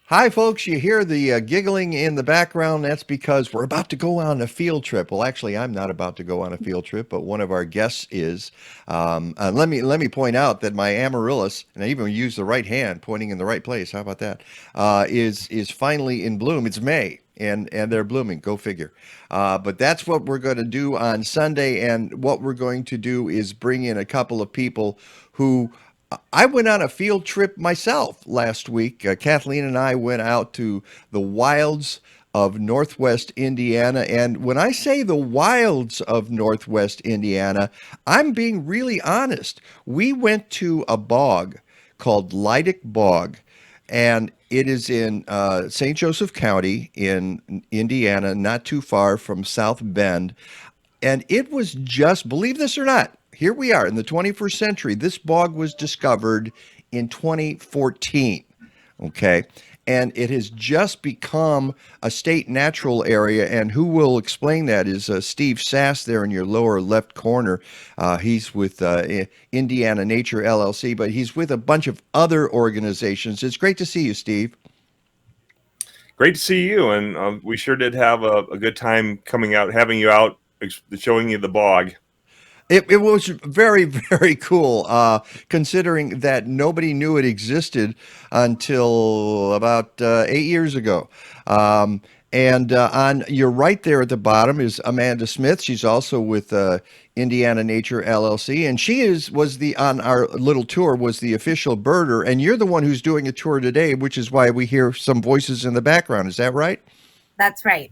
Hi, folks. You hear the giggling in the background. That's because we're about to go on a field trip. Well, actually, I'm not about to go on a field trip, but one of our guests is. Let me point out that my amaryllis, and I even use the right hand, pointing in the right place. How about that? Is finally in bloom. It's May, and they're blooming. Go figure. But that's what we're going to do on Sunday, and what we're going to do is bring in a couple of people who I went on a field trip myself last week. Kathleen and I went out to the wilds of Northwest Indiana. And when I say the wilds of Northwest Indiana, I'm being really honest. We went to a bog called Lydick Bog, and it is in St. Joseph County in Indiana, not too far from South Bend. And it was just, believe this or not, here we are in the 21st century. This bog was discovered in 2014. Okay. And it has just become a state natural area. And who will explain that is Steve Sass there in your lower left corner. He's with Indiana Nature LLC, but he's with a bunch of other organizations. It's great to see you, Steve. Great to see you, and we sure did have a good time coming out, having you out, showing you the bog. It was very, very cool, considering that nobody knew it existed until about 8 years ago. And on your right there at the bottom is Amanda Smith. She's also with Indiana Nature LLC, and she was the on our little tour was the official birder. And you're the one who's doing a tour today, which is why we hear some voices in the background. Is that right? That's right.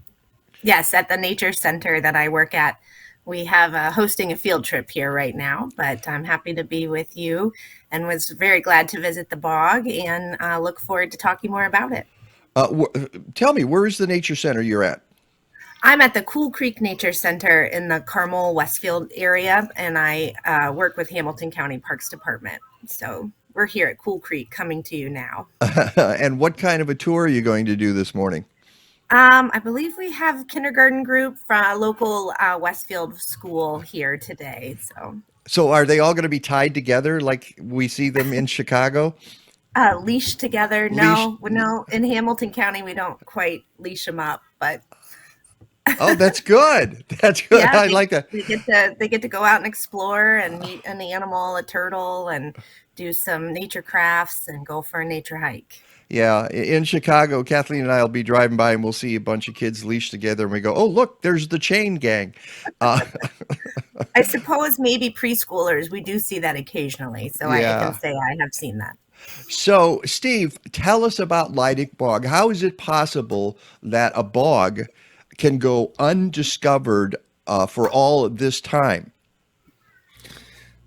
Yes, at the nature center that I work at, we have hosting a field trip here right now, but I'm happy to be with you and was very glad to visit the bog and look forward to talking more about it. Tell me, where is the nature center you're at? I'm at the Cool Creek Nature Center in the Carmel Westfield area, and I work with Hamilton County Parks Department. So we're here at Cool Creek coming to you now. And what kind of a tour are you going to do this morning? I believe we have a kindergarten group from a local Westfield school here today. So are they all going to be tied together like we see them in Chicago? Leashed together? No, no. In Hamilton County, we don't quite leash them up, but oh, that's good. That's good. yeah, I like that. They get to go out and explore and meet an animal, a turtle, and do some nature crafts and go for a nature hike. Yeah, in Chicago, Kathleen and I will be driving by and we'll see a bunch of kids leashed together and we go, "Oh, look, there's the chain gang." Uh, I suppose maybe preschoolers, we do see that occasionally. So I yeah. can say I have seen that. So, Steve, tell us about Lydick Bog. How is it possible that a bog can go undiscovered for all of this time?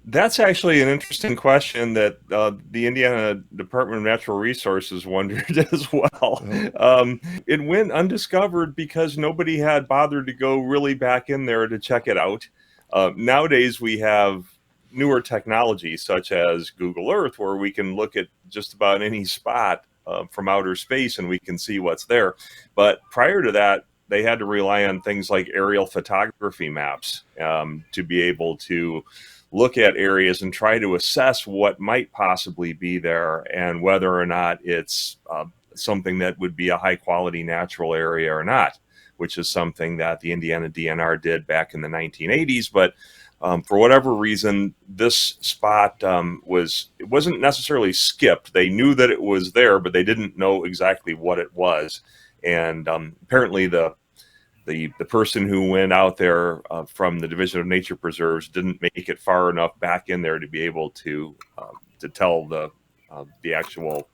That's actually an interesting question that the Indiana Department of Natural Resources wondered as well. Oh. It went undiscovered because nobody had bothered to go really back in there to check it out. Nowadays, we have newer technology such as Google Earth, where we can look at just about any spot from outer space and we can see what's there. But prior to that, they had to rely on things like aerial photography maps to be able to look at areas and try to assess what might possibly be there and whether or not it's something that would be a high quality natural area or not, which is something that the Indiana DNR did back in the 1980s. But for whatever reason, this spot it wasn't necessarily skipped. They knew that it was there, but they didn't know exactly what it was. And apparently the person who went out there from the Division of Nature Preserves didn't make it far enough back in there to be able to tell the actual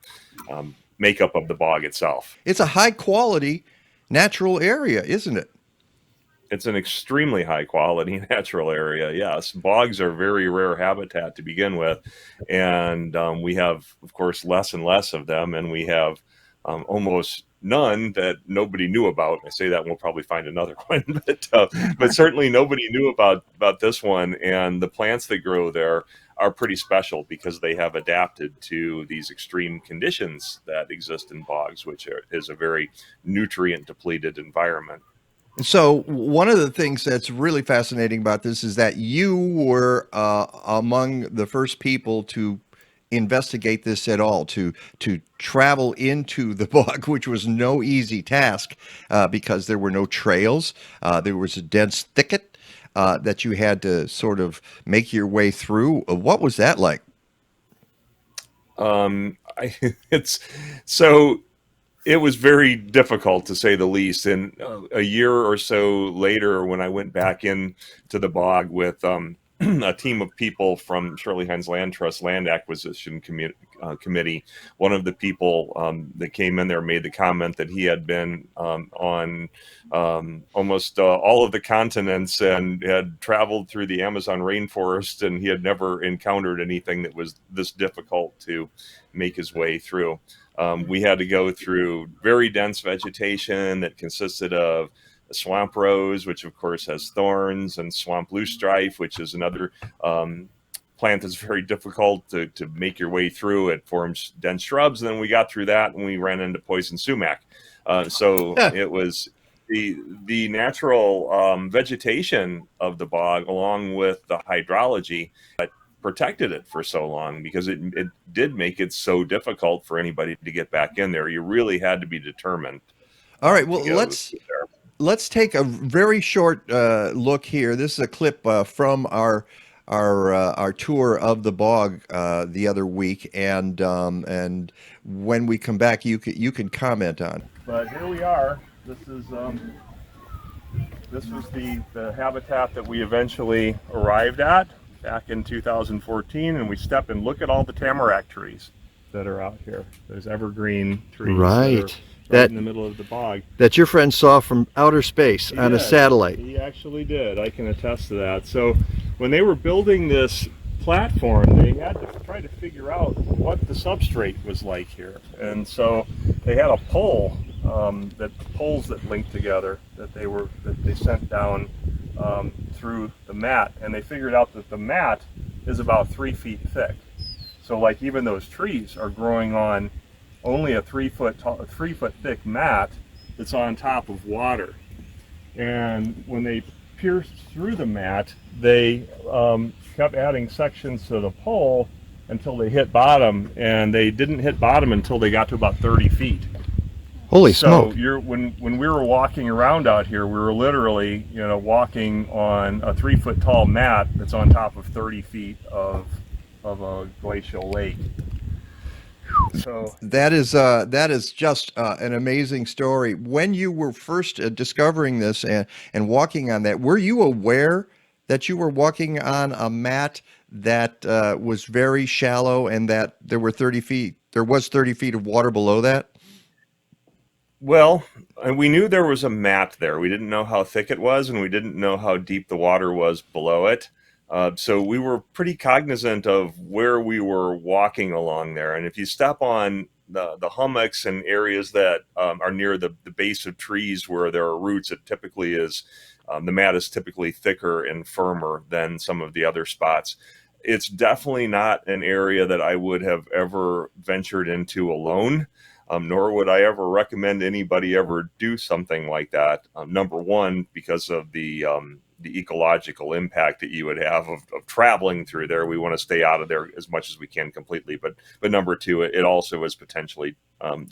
makeup of the bog itself. It's a high quality natural area, isn't it? It's an extremely high quality natural area. Yes, bogs are very rare habitat to begin with, and we have, of course, less and less of them, and we have almost none that nobody knew about. I say that and we'll probably find another one, but certainly nobody knew about this one. And the plants that grow there are pretty special because they have adapted to these extreme conditions that exist in bogs, which is a very nutrient depleted environment. So one of the things that's really fascinating about this is that you were among the first people to investigate this at all, to travel into the bog, which was no easy task because there were no trails. There was a dense thicket that you had to sort of make your way through. What was that like? It's so it was very difficult to say the least. And a year or so later, when I went back in to the bog with a team of people from Shirley Hines Land Trust Land Acquisition Committee, one of the people that came in there made the comment that he had been on almost all of the continents and had traveled through the Amazon rainforest, and he had never encountered anything that was this difficult to make his way through. We had to go through very dense vegetation that consisted of swamp rose, which of course has thorns, and swamp loosestrife, which is another plant that's very difficult to make your way through. It forms dense shrubs. And then we got through that and we ran into poison sumac. So it was the natural vegetation of the bog, along with the hydrology, that protected it for so long, because it did make it so difficult for anybody to get back in there. You really had to be determined. All right, well, let's take a very short look here. This is a clip from our tour of the bog the other week, and when we come back, you can comment on. But here we are. This was the habitat that we eventually arrived at back in 2014, and we step and look at all the tamarack trees that are out here. There's evergreen trees, right in the middle of the bog, that your friend saw from outer space on a satellite. He actually did. I can attest to that. So when they were building this platform, they had to try to figure out what the substrate was like here, and so they had a pole, poles that linked together, that they sent down through the mat, and they figured out that the mat is about 3 feet thick. So like even those trees are growing on only a 3 foot thick mat that's on top of water. And when they pierced through the mat, they kept adding sections to the pole until they hit bottom, and they didn't hit bottom until they got to about 30 feet. Holy smoke! So when we were walking around out here, we were literally, walking on a 3 foot tall mat that's on top of 30 feet of a glacial lake. So that is just an amazing story. When you were first discovering this and walking on that, were you aware that you were walking on a mat that was very shallow, and that there was 30 feet of water below that? Well, we knew there was a mat there. We didn't know how thick it was, and we didn't know how deep the water was below it. So we were pretty cognizant of where we were walking along there. And if you step on the hummocks and areas that are near the base of trees where there are roots, it typically is, the mat is typically thicker and firmer than some of the other spots. It's definitely not an area that I would have ever ventured into alone. Nor would I ever recommend anybody ever do something like that. Number one, because of the ecological impact that you would have of traveling through there. We want to stay out of there as much as we can completely. But number two, it also is potentially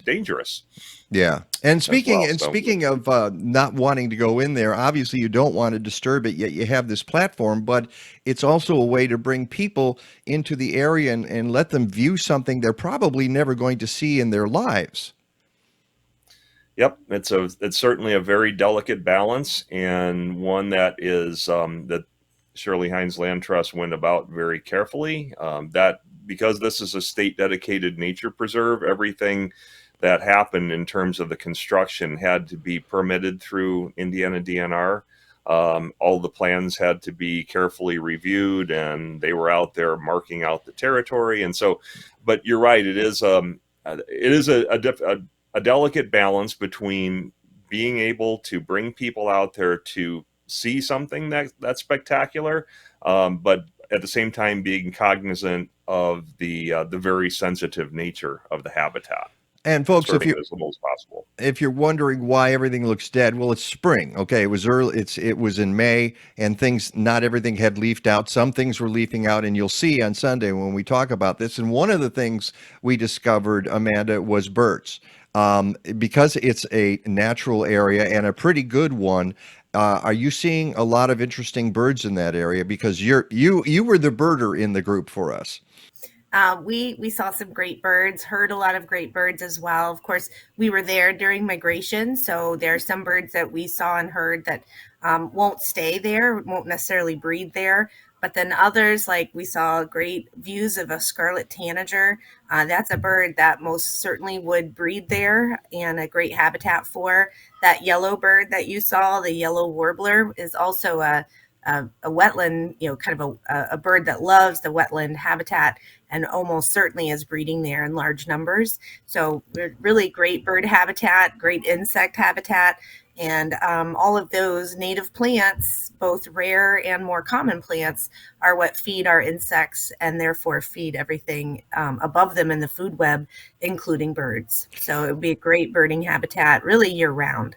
dangerous. Yeah. And speaking of not wanting to go in there, obviously you don't want to disturb it, yet you have this platform, but it's also a way to bring people into the area and let them view something they're probably never going to see in their lives. Yep, it's certainly a very delicate balance, and one that is that Shirley Hines Land Trust went about very carefully. That because this is a state dedicated nature preserve, everything that happened in terms of the construction had to be permitted through Indiana DNR. All the plans had to be carefully reviewed, and they were out there marking out the territory. And so, but you're right, it is a delicate balance between being able to bring people out there to see something that's spectacular, but at the same time being cognizant of the very sensitive nature of the habitat. And folks, serving it as little as possible. if you're wondering why everything looks dead, well, it's spring. Okay, it was early. It was in May, and not everything had leafed out. Some things were leafing out, and you'll see on Sunday when we talk about this. And one of the things we discovered, Amanda, was birds. Because it's a natural area and a pretty good one. Are you seeing a lot of interesting birds in that area? Because you were the birder in the group for us. We saw some great birds, heard a lot of great birds as well. Of course, we were there during migration, so there are some birds that we saw and heard that won't stay there, won't necessarily breed there. But then others, like we saw great views of a scarlet tanager. That's a bird that most certainly would breed there and a great habitat for. That yellow bird that you saw, the yellow warbler, is also a wetland, kind of a bird that loves the wetland habitat and almost certainly is breeding there in large numbers. So really great bird habitat, great insect habitat, and all of those native plants, both rare and more common plants, are what feed our insects and therefore feed everything above them in the food web, including birds. So it would be a great birding habitat really year round.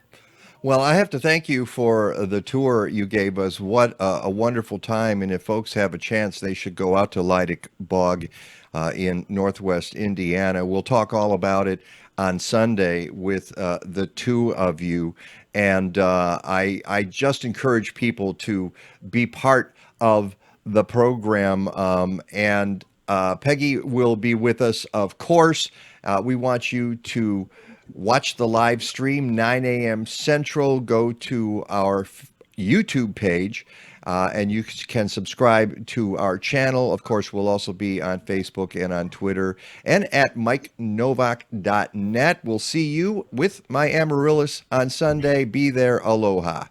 Well, I have to thank you for the tour you gave us. What a wonderful time. And if folks have a chance, they should go out to Lydick Bog in Northwest Indiana. We'll talk all about it on Sunday with the two of you. And I just encourage people to be part of the program. And Peggy will be with us, of course. We want you to watch the live stream, 9 a.m. Central. Go to our YouTube page, and you can subscribe to our channel. Of course, we'll also be on Facebook and on Twitter and at MikeNowak.net. We'll see you with my Amaryllis on Sunday. Be there. Aloha.